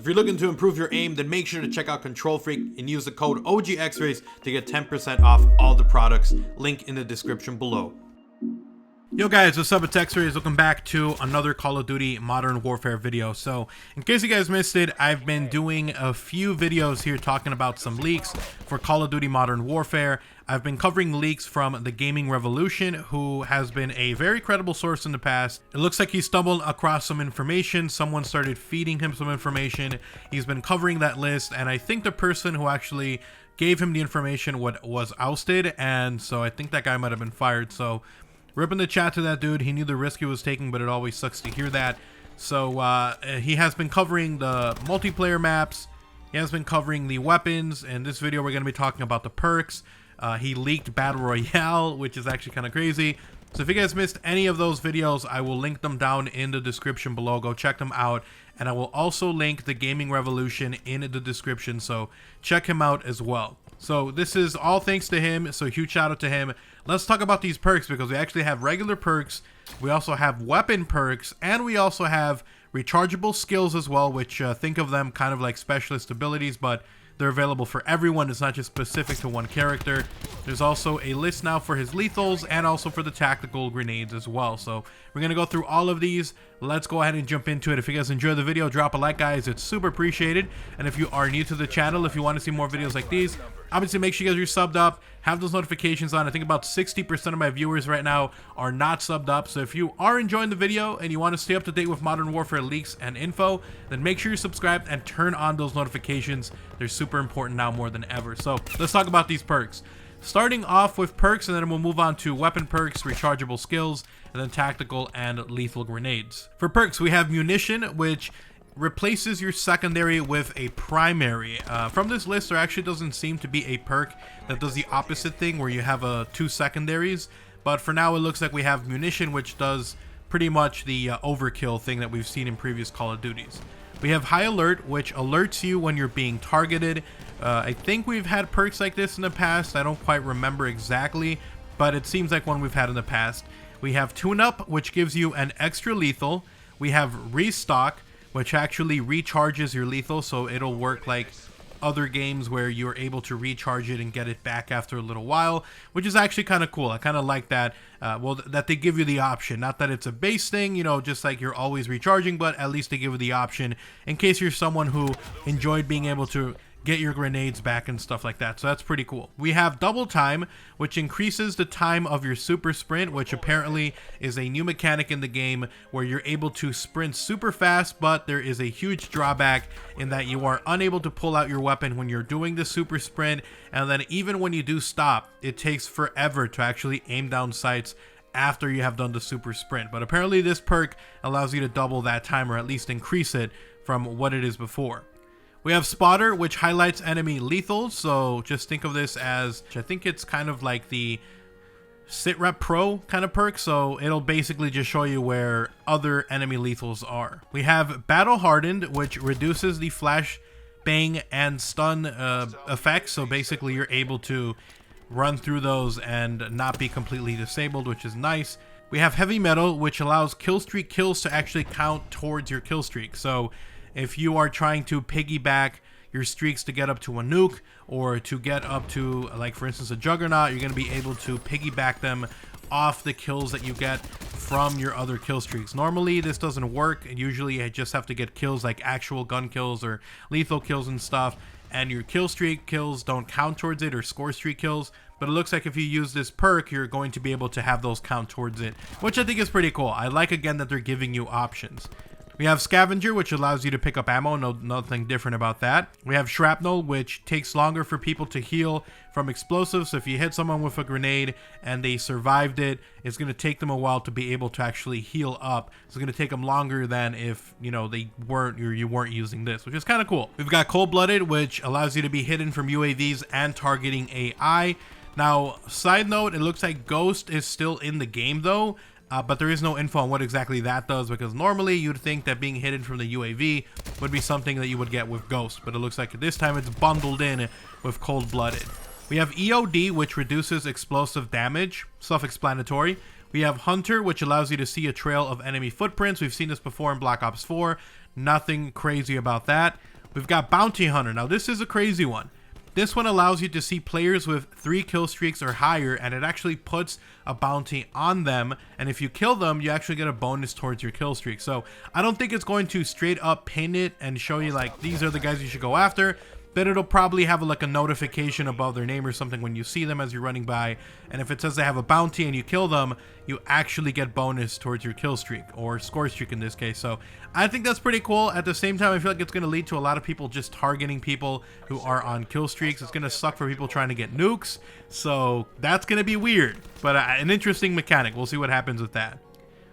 If you're looking to improve your aim, then make sure to check out Control Freak and use the code OGXRAYZ to get 10% off all the products. Link in the description below. Yo guys, what's up? It's XRAYZ. Welcome back to another Call of Duty Modern Warfare video. So, in case you guys missed it, I've been doing a few videos here talking about some leaks for Call of Duty Modern Warfare. I've been covering leaks from the Gaming Revolution, who has been a very credible source in the past. It looks like he stumbled across some information. Someone started feeding him some information. He's been covering that list, and I think the person who actually gave him the information was ousted, and so I think that guy might have been fired. So, rip in the chat to that dude. He knew the risk he was taking, but it always sucks to hear that. So he has been covering the multiplayer maps. He has been covering the weapons. In this video, we're going to be talking about the perks. He leaked Battle Royale, which is actually kind of crazy. So if you guys missed any of those videos, I will link them down in the description below. Go check them out. And I will also link the Gaming Revolution in the description, so check him out as well. So this is all thanks to him, so huge shout out to him. Let's talk about these perks, because we actually have regular perks, we also have weapon perks, and we also have rechargeable skills as well, which think of them kind of like specialist abilities, but they're available for everyone. It's not just specific to one character. There's also a list now for his lethals and also for the tactical grenades as well. So we're going to go through all of these. Let's go ahead and jump into it. If you guys enjoy the video, drop a like, guys. It's super appreciated. And if you are new to the channel, if you want to see more videos like these, obviously make sure you guys are subbed up, have those notifications on. I think about 60% of my viewers right now are not subbed up. So if you are enjoying the video and you want to stay up to date with Modern Warfare leaks and info, then make sure you're subscribed and turn on those notifications. They're super important now more than ever. So let's talk about these perks. Starting off with perks, and then we'll move on to weapon perks, rechargeable skills, and then tactical and lethal grenades. For perks, we have munition, which replaces your secondary with a primary. From this list, there actually doesn't seem to be a perk that does the opposite thing, where you have two secondaries. But for now, it looks like we have munition, which does pretty much the overkill thing that we've seen in previous Call of Duties. We have high alert, which alerts you when you're being targeted. I think we've had perks like this in the past. I don't quite remember exactly, but it seems like one we've had in the past. We have tune up, which gives you an extra lethal. We have restock, which actually recharges your lethal, so it'll work like other games where you're able to recharge it and get it back after a little while, which is actually kind of cool. I kind of like that, well, that they give you the option. Not that it's a base thing, you know, just like you're always recharging, but at least they give you the option in case you're someone who enjoyed being able to get your grenades back and stuff like that. So that's pretty cool. We have double time, which increases the time of your super sprint, which apparently is a new mechanic in the game where you're able to sprint super fast, but there is a huge drawback in that you are unable to pull out your weapon when you're doing the super sprint, and then even when you do stop, it takes forever to actually aim down sights after you have done the super sprint. But apparently this perk allows you to double that time, or at least increase it from what it is before. We have spotter, which highlights enemy lethals. So just think of this as, I think it's kind of like the SitRep Pro kind of perk. So it'll basically just show you where other enemy lethals are. We have battle hardened, which reduces the flash, bang, and stun effects. So basically you're able to run through those and not be completely disabled, which is nice. We have heavy metal, which allows kill streak kills to actually count towards your kill streak. So if you are trying to piggyback your streaks to get up to a nuke, or to get up to, like for instance, a juggernaut, you're going to be able to piggyback them off the kills that you get from your other kill streaks. Normally this doesn't work. Usually you just have to get kills like actual gun kills or lethal kills and stuff, and your kill streak kills don't count towards it, or score streak kills. But it looks like if you use this perk, you're going to be able to have those count towards it, which I think is pretty cool. I like, again, that they're giving you options. We have Scavenger, which allows you to pick up ammo. Nothing different about that. We have Shrapnel, which takes longer for people to heal from explosives. So if you hit someone with a grenade and they survived it, it's going to take them a while to be able to actually heal up. It's going to take them longer than if, you know, they weren't, or you weren't using this, which is kind of cool. We've got Cold-Blooded, which allows you to be hidden from UAVs and targeting AI. Now, side note, it looks like Ghost is still in the game though. But there is no info on what exactly that does, because normally you'd think that being hidden from the UAV would be something that you would get with Ghost, but it looks like this time it's bundled in with Cold-Blooded. We have EOD, which reduces explosive damage, self-explanatory. We have Hunter, which allows you to see a trail of enemy footprints. We've seen this before in Black Ops 4. Nothing crazy about that. We've got Bounty Hunter. Now this is a crazy one. This one allows you to see players with 3 kill streaks or higher, and it actually puts a bounty on them, and if you kill them, you actually get a bonus towards your kill streak. So I don't think it's going to straight up pin it and show you like these are the guys you should go after, but it'll probably have like a notification above their name or something when you see them as you're running by, and if it says they have a bounty and you kill them, you actually get bonus towards your kill streak, or score streak in this case. So I think that's pretty cool. At the same time, I feel like it's going to lead to a lot of people just targeting people who are on kill streaks. It's going to suck for people trying to get nukes, so that's going to be weird, but an interesting mechanic. We'll see what happens with that.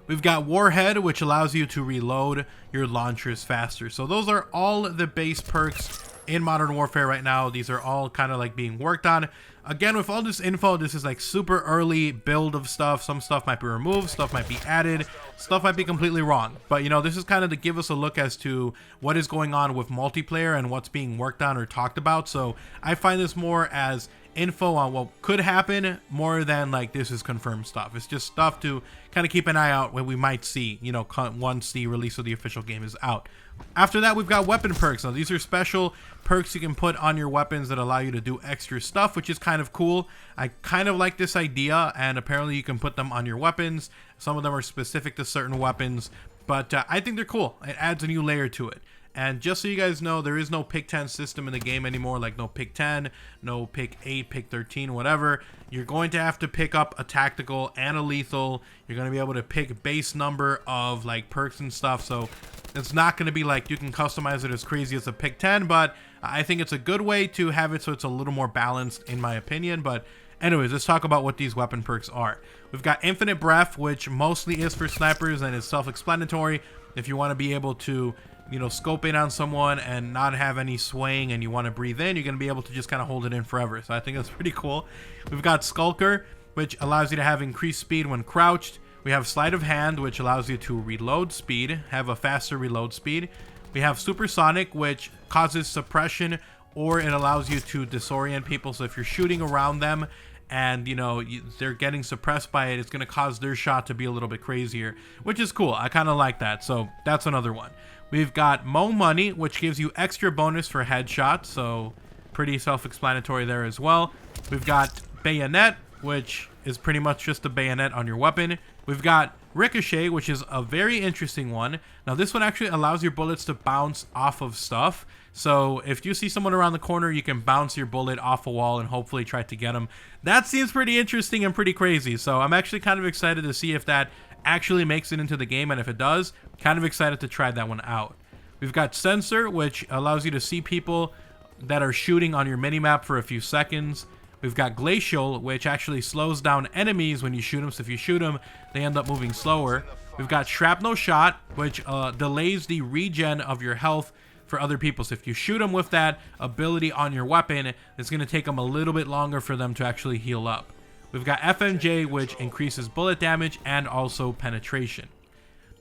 We've got Warhead, which allows you to reload your launchers faster. So those are all the base perks in Modern Warfare right now. These are all kind of like being worked on. Again, with all this info, this is like super early build of stuff. Some stuff might be removed, stuff might be added, stuff might be completely wrong. But you know, this is kind of to give us a look as to what is going on with multiplayer and what's being worked on or talked about. So I find this more as info on what could happen more than like this is confirmed stuff. It's just stuff to kind of keep an eye out when we might see, you know, once the release of the official game is out. After that, we've got weapon perks. Now these are special perks you can put on your weapons that allow you to do extra stuff, which is kind of cool. I kind of like this idea, and apparently you can put them on your weapons. Some of them are specific to certain weapons, but I think they're cool. It adds a new layer to it. And just so you guys know, there is no pick 10 system in the game anymore, like no pick 10, no pick 8, pick 13, whatever. You're going to have to pick up a tactical and a lethal. You're going to be able to pick base number of like perks and stuff. So it's not going to be like you can customize it as crazy as a pick 10, but I think it's a good way to have it so it's a little more balanced in my opinion. But anyways, let's talk about what these weapon perks are. We've got Infinite Breath, which mostly is for snipers and is self-explanatory. If you want to be able to, you know, scope in on someone and not have any swaying and you want to breathe in, you're going to be able to just kind of hold it in forever. So I think that's pretty cool. We've got Skulker, which allows you to have increased speed when crouched. We have Sleight of Hand, which allows you to reload speed, have a faster reload speed. We have Supersonic, which causes suppression, or it allows you to disorient people. So if you're shooting around them and, you know, they're getting suppressed by it, it's going to cause their shot to be a little bit crazier, which is cool. I kind of like that. So that's another one. We've got Mo Money, which gives you extra bonus for headshots, so pretty self-explanatory there as well. We've got Bayonet, which is pretty much just a bayonet on your weapon. We've got Ricochet, which is a very interesting one. Now this one actually allows your bullets to bounce off of stuff. So if you see someone around the corner, you can bounce your bullet off a wall and hopefully try to get them. That seems pretty interesting and pretty crazy. So I'm actually kind of excited to see if that actually makes it into the game, and if it does, kind of excited to try that one out. We've got Sensor, which allows you to see people that are shooting on your minimap for a few seconds. We've got Glacial, which actually slows down enemies when you shoot them, so if you shoot them, they end up moving slower. We've got Shrapnel Shot, which delays the regen of your health for other people, so if you shoot them with that ability on your weapon, it's going to take them a little bit longer for them to actually heal up. We've got FMJ, which increases bullet damage and also penetration.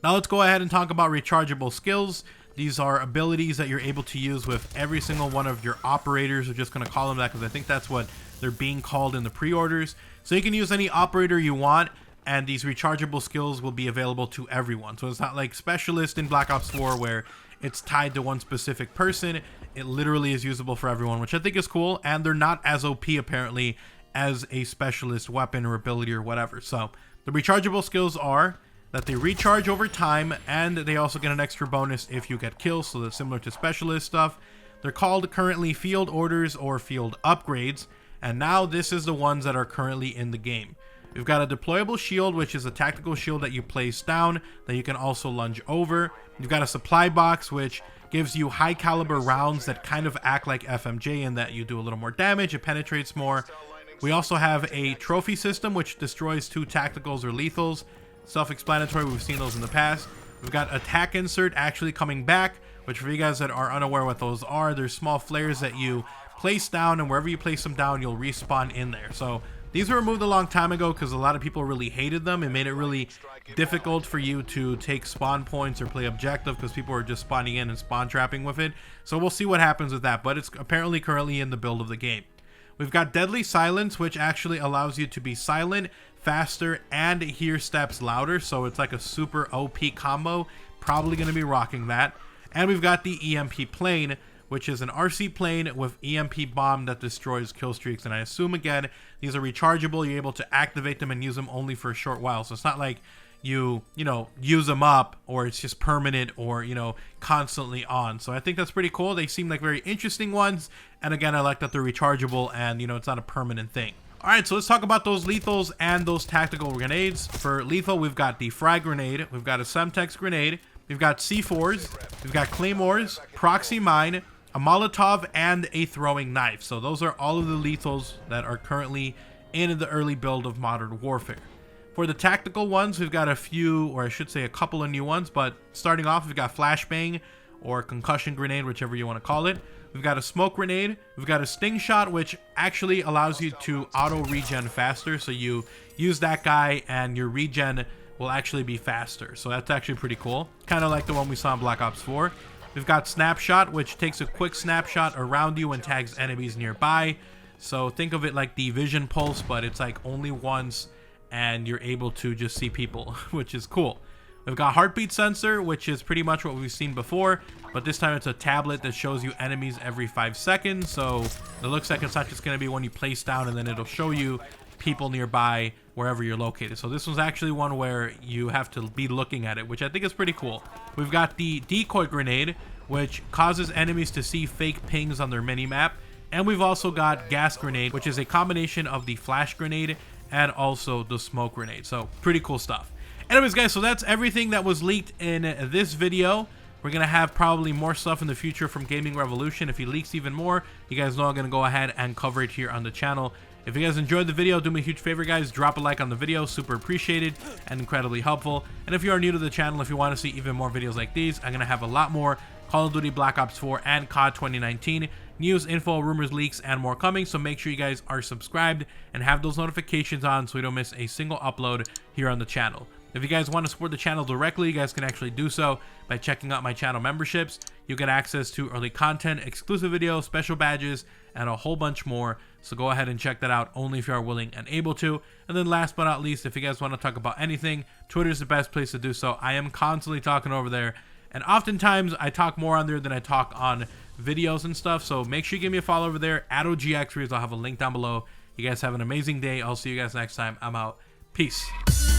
Now let's go ahead and talk about rechargeable skills. These are abilities that you're able to use with every single one of your operators. We're just going to call them that because I think that's what they're being called in the pre-orders. So you can use any operator you want, and these rechargeable skills will be available to everyone. So it's not like Specialist in Black Ops 4 where it's tied to one specific person. It literally is usable for everyone, which I think is cool, and they're not as OP apparently as a specialist weapon or ability or whatever. So the rechargeable skills are that they recharge over time, and they also get an extra bonus if you get kills, so that's similar to specialist stuff. They're called currently field orders or field upgrades, and now this is the ones that are currently in the game. We've got a deployable shield, which is a tactical shield that you place down that you can also lunge over. You've got a supply box, which gives you high caliber rounds that kind of act like FMJ in that you do a little more damage, it penetrates more. We also have a trophy system, which destroys 2 tacticals or lethals. Self-explanatory, we've seen those in the past. We've got attack insert actually coming back, which for you guys that are unaware what those are, there's small flares that you place down, and wherever you place them down, you'll respawn in there. So these were removed a long time ago because a lot of people really hated them. It made it really difficult for you to take spawn points or play objective because people were just spawning in and spawn trapping with it. So we'll see what happens with that, but it's apparently currently in the build of the game. We've got Deadly Silence, which actually allows you to be silent, faster, and hear steps louder. So it's like a super OP combo. Probably going to be rocking that. And we've got the EMP Plane, which is an RC plane with EMP bomb that destroys kill streaks. And I assume, again, these are rechargeable. You're able to activate them and use them only for a short while. So it's not like you know, use them up, or it's just permanent, or, you know, constantly on. So I think that's pretty cool. They seem like very interesting ones. And again, I like that they're rechargeable and, you know, it's not a permanent thing. All right, so let's talk about those lethals and those tactical grenades. For lethal, we've got the frag grenade, we've got a Semtex grenade, we've got C4s, we've got claymores, proxy mine, a Molotov, and a throwing knife. So those are all of the lethals that are currently in the early build of Modern Warfare. For the tactical ones, we've got a few, or I should say a couple of new ones, but starting off, we've got flashbang or concussion grenade, whichever you want to call it. We've got a smoke grenade, we've got a sting shot, which actually allows you to auto regen faster. So you use that guy and your regen will actually be faster. So that's actually pretty cool. Kind of like the one we saw in Black Ops 4. We've got snapshot, which takes a quick snapshot around you and tags enemies nearby. So think of it like the vision pulse, but it's like only once and you're able to just see people, which is cool. We've got heartbeat sensor, which is pretty much what we've seen before, but this time it's a tablet that shows you enemies every 5 seconds. So it looks like it's not just going to be one you place down and then it'll show you people nearby wherever you're located. So this one's actually one where you have to be looking at it, which I think is pretty cool. We've got the decoy grenade, which causes enemies to see fake pings on their mini-map. And we've also got gas grenade, which is a combination of the flash grenade and also the smoke grenade. So pretty cool stuff. Anyways, guys, so that's everything that was leaked in this video. We're going to have probably more stuff in the future from Gaming Revolution. If he leaks even more, you guys know I'm going to go ahead and cover it here on the channel. If you guys enjoyed the video, do me a huge favor, guys. Drop a like on the video. Super appreciated and incredibly helpful. And if you are new to the channel, if you want to see even more videos like these, I'm going to have a lot more Call of Duty Black Ops 4 and COD 2019 news, info, rumors, leaks, and more coming. So make sure you guys are subscribed and have those notifications on so you don't miss a single upload here on the channel. If you guys want to support the channel directly, you guys can actually do so by checking out my channel memberships. You get access to early content, exclusive videos, special badges, and a whole bunch more. So go ahead and check that out only if you are willing and able to. And then last but not least, if you guys want to talk about anything, Twitter is the best place to do so. I am constantly talking over there. And oftentimes I talk more on there than I talk on videos and stuff. So make sure you give me a follow over there at OGXRAYZ. I'll have a link down below. You guys have an amazing day. I'll see you guys next time. I'm out. Peace.